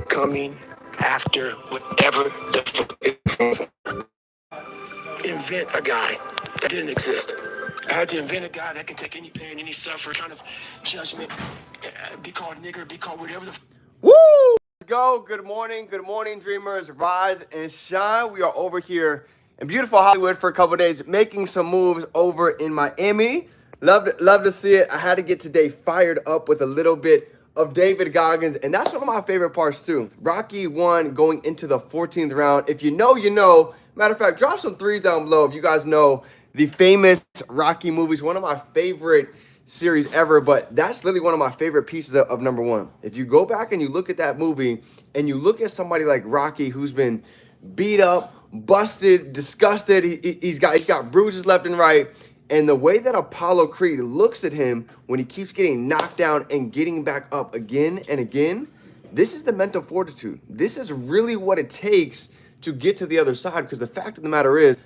coming after whatever the fuck. Invent a guy that didn't exist. I had to invent a guy that can take any pain, any suffering, kind of judgment, be called nigger, be called whatever the. Woo! Go. Good morning, dreamers. Rise and shine. We are over here in beautiful Hollywood for a couple days, making some moves over in Miami. Love to see it. I had to get today fired up with a little bit of David Goggins, and that's one of my favorite parts too. Rocky 1 going into the 14th round. If you know, you know. Matter of fact, drop some threes down below if you guys know the famous Rocky movies. One of my favorite series ever, but that's literally one of my favorite pieces of number one. If you go back and you look at that movie and you look at somebody like Rocky who's been beat up, busted, disgusted, he's got bruises left and right, and the way that Apollo Creed looks at him when he keeps getting knocked down and getting back up again and again, this is the mental fortitude. This is really what it takes to get to the other side, because the fact of the matter is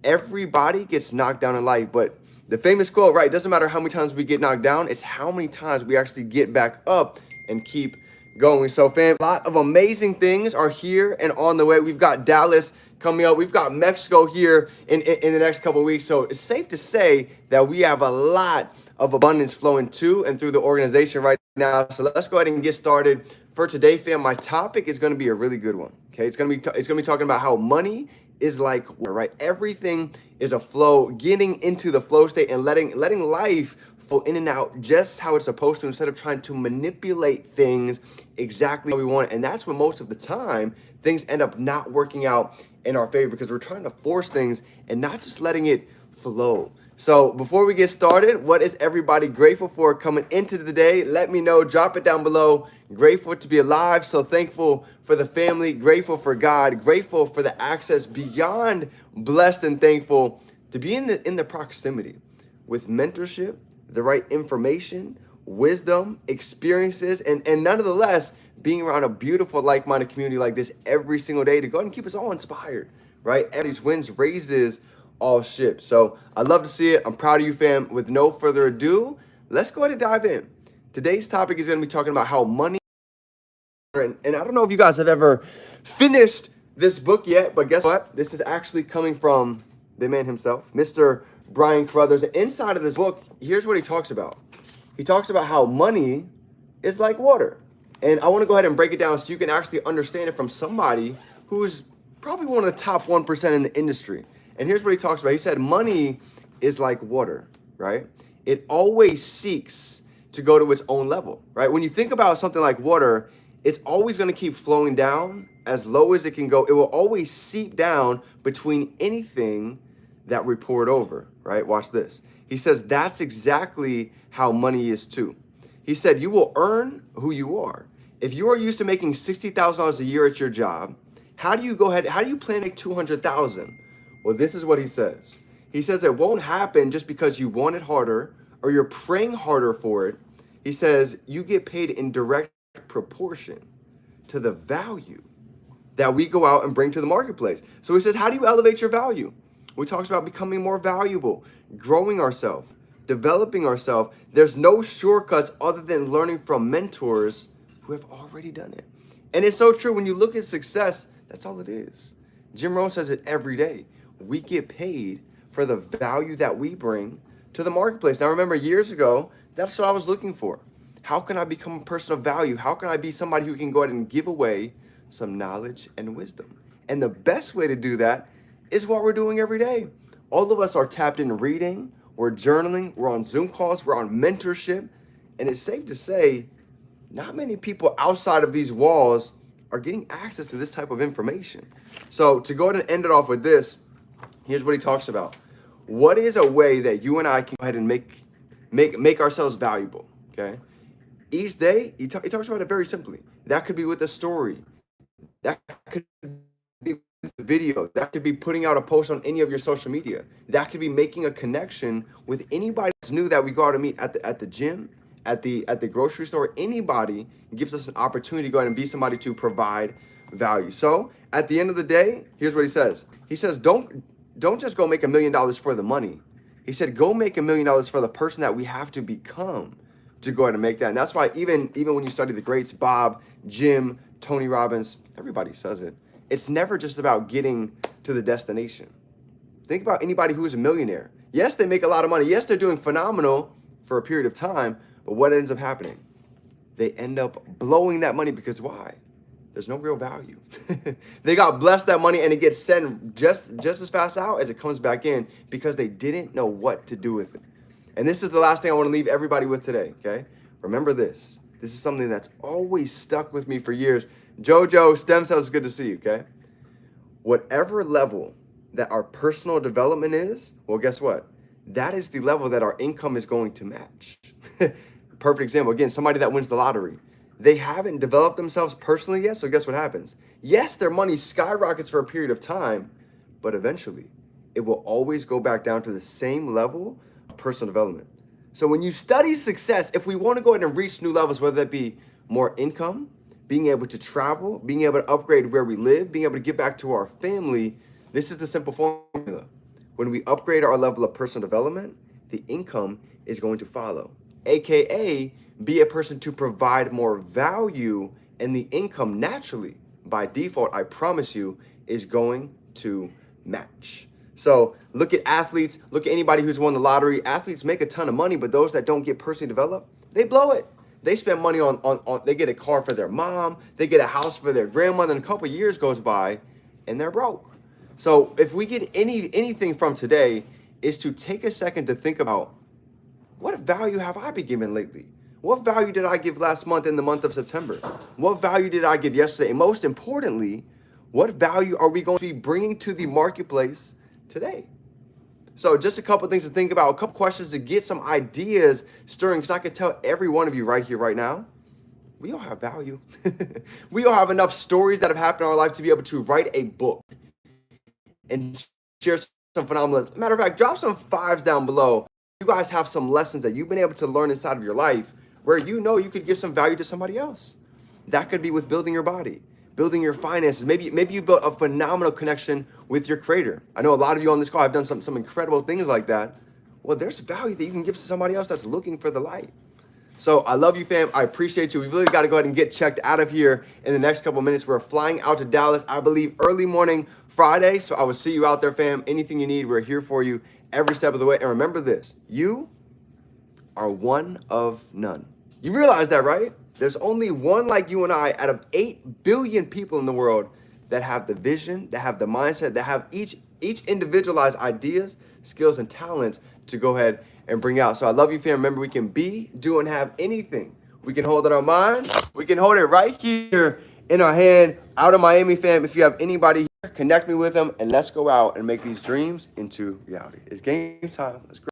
everybody gets knocked down in life, but the famous quote, right, doesn't matter how many times we get knocked down, it's how many times we actually get back up and keep going. So fam, a lot of amazing things are here and on the way. We've got Dallas coming up. We've got Mexico here in the next couple of weeks. So it's safe to say that we have a lot of abundance flowing to and through the organization right now. So let's go ahead and get started. For today, fam, my topic is going to be a really good one. Okay, it's going to be talking about how money is like, right? Everything is a flow, getting into the flow state and letting life flow in and out just how it's supposed to, instead of trying to manipulate things exactly how we want it. And that's when most of the time things end up not working out in our favor, because we're trying to force things and not just letting it flow. So before we get started, what is everybody grateful for coming into the day? Let me know, drop it down below. Grateful to be alive, so thankful for the family, grateful for God, grateful for the access, beyond blessed and thankful to be in the proximity with mentorship, the right information, wisdom, experiences, and nonetheless being around a beautiful like-minded community like this every single day to go ahead and keep us all inspired, right? And these wins raises all ships. So I love to see it. I'm proud of you, fam. With no further ado, let's go ahead and dive in. Today's topic is going to be talking about how money, and I don't know if you guys have ever finished this book yet, but guess what? This is actually coming from the man himself, Mr. Brian Carruthers. Inside of this book, here's what he talks about. He talks about how money is like water. And I want to go ahead and break it down so you can actually understand it from somebody who is probably one of the top 1% in the industry. And here's what he talks about. He said, money is like water, right? It always seeks to go to its own level, right? When you think about something like water, it's always going to keep flowing down as low as it can go. It will always seep down between anything that we pour it over, right? Watch this. He says that's exactly how money is too. He said you will earn who you are. If you are used to making $60,000 a year at your job, how do you plan to make $200,000? Well, this is what he says. He says it won't happen just because you want it harder or you're praying harder for it. He says you get paid in direct proportion to the value that we go out and bring to the marketplace. So he says, how do you elevate your value? We talks about becoming more valuable, growing ourselves, developing ourselves. There's no shortcuts other than learning from mentors who have already done it. And it's so true. When you look at success, that's all it is. Jim Rohn says it every day. We get paid for the value that we bring to the marketplace. Now, remember, years ago, that's what I was looking for. How can I become a person of value? How can I be somebody who can go ahead and give away some knowledge and wisdom? And the best way to do that is what we're doing every day. All of us are tapped in reading, we're journaling, we're on Zoom calls, we're on mentorship. And it's safe to say, not many people outside of these walls are getting access to this type of information. So to go ahead and end it off with this, here's what he talks about. What is a way that you and I can go ahead and make ourselves valuable, okay? Each day, he talks about it very simply. That could be with a story. That could be with a video. That could be putting out a post on any of your social media. That could be making a connection with anybody that's new that we go out and meet at the gym, at the grocery store. Anybody gives us an opportunity to go ahead and be somebody to provide value. So at the end of the day, here's what he says. He says, don't just go make $1 million for the money. He said, go make $1 million for the person that we have to become. to go ahead and make that. And that's why even when you study the greats, Bob, Jim, Tony Robbins, everybody says it. It's never just about getting to the destination. Think about anybody who is a millionaire. Yes, they make a lot of money. Yes, they're doing phenomenal for a period of time, but what ends up happening? They end up blowing that money because why? There's no real value. They got blessed that money and it gets sent just as fast out as it comes back in because they didn't know what to do with it. And this is the last thing I want to leave everybody with today, okay? Remember this. This is something that's always stuck with me for years. Jojo, Stem Cells, good to see you, okay? Whatever level that our personal development is, well, guess what? That is the level that our income is going to match. Perfect example. Again, somebody that wins the lottery. They haven't developed themselves personally yet, so guess what happens? Yes, their money skyrockets for a period of time, but eventually it will always go back down to the same level of personal development. So when you study success, if we want to go ahead and reach new levels, whether that be more income, being able to travel, being able to upgrade where we live, being able to get back to our family, this is the simple formula. When we upgrade our level of personal development, the income is going to follow, AKA be a person to provide more value, and the income naturally, by default, I promise you, is going to match. So look at athletes, look at anybody who's won the lottery. Athletes make a ton of money, but those that don't get personally developed, they blow it. They spend money on they get a car for their mom, they get a house for their grandmother, and a couple of years goes by and they're broke. So if we get anything from today is to take a second to think about, what value have I been given lately? What value did I give last month in the month of September? What value did I give yesterday? And most importantly, what value are we going to be bringing to the marketplace today? So just a couple things to think about, a couple questions to get some ideas stirring, because I could tell every one of you right here, right now, we all have value. We all have enough stories that have happened in our life to be able to write a book and share some phenomenal. Matter of fact, drop some fives down below. You guys have some lessons that you've been able to learn inside of your life where you know you could give some value to somebody else. That could be with building your body, building your finances. Maybe you built a phenomenal connection with your creator. I know a lot of you on this call have done some incredible things like that. Well, there's value that you can give to somebody else that's looking for the light. So I love you, fam. I appreciate you. We've really got to go ahead and get checked out of here in the next couple minutes. We're flying out to Dallas, I believe, early morning Friday. So I will see you out there, fam. Anything you need, we're here for you every step of the way. And remember this, you are one of none. You realize that, right? There's only one like you and I out of 8 billion people in the world that have the vision, that have the mindset, that have each individualized ideas, skills, and talents to go ahead and bring out. So I love you, fam. Remember, we can be, do, and have anything. We can hold it in our mind. We can hold it right here in our hand. Out of Miami, fam. If you have anybody here, connect me with them, and let's go out and make these dreams into reality. It's game time. Let's go.